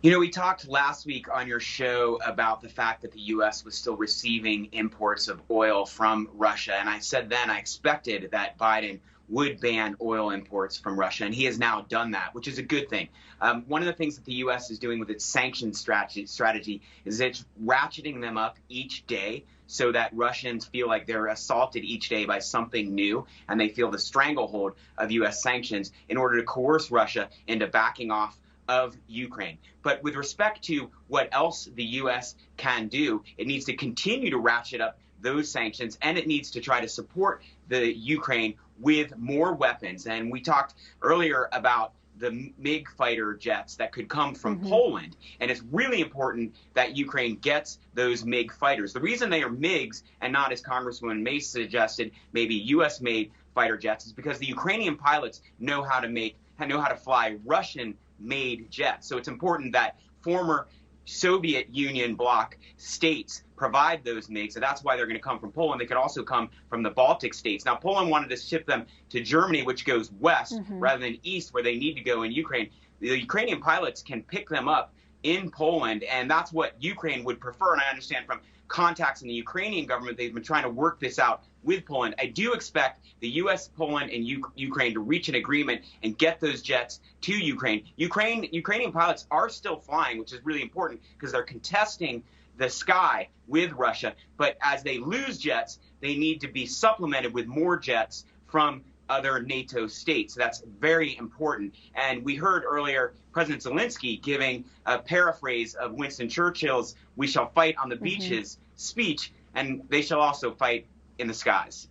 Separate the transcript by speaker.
Speaker 1: You know, we talked last week on your show about the fact that the U.S. was still receiving imports of oil from Russia. And I said then I expected that Biden would ban oil imports from Russia. And he has now done that, which is a good thing. One of the things that the U.S. is doing with its sanctions strategy is it's ratcheting them up each day so that Russians feel like they're assaulted each day by something new, and they feel the stranglehold of U.S. sanctions in order to coerce Russia into backing off of Ukraine. But with respect to what else the U.S. can do, it needs to continue to ratchet up those sanctions, and it needs to try to support the Ukraine with more weapons. And we talked earlier about the MiG fighter jets that could come from Poland. And it's really important that Ukraine gets those MiG fighters. The reason they are MiGs and not, as Congresswoman May suggested, maybe U.S.-made fighter jets is because the Ukrainian pilots know how to fly Russian-made jets. So it's important that former Soviet Union bloc states provide those MiGs. So that's why they're going to come from Poland. They could also come from the Baltic states. Now, Poland wanted to ship them to Germany, which goes west rather than east, where they need to go in Ukraine. The Ukrainian pilots can pick them up in Poland, and that's what Ukraine would prefer. And I understand from contacts in the Ukrainian government, they've been trying to work this out with Poland. I do expect the U.S., Poland, and Ukraine to reach an agreement and get those jets to Ukraine. Ukrainian pilots are still flying, which is really important because they're contesting the sky with Russia. But as they lose jets, they need to be supplemented with more jets from other NATO states. So that's very important. And we heard earlier President Zelensky giving a paraphrase of Winston Churchill's "We shall fight on the beaches" speech, and they shall also fight in the skies.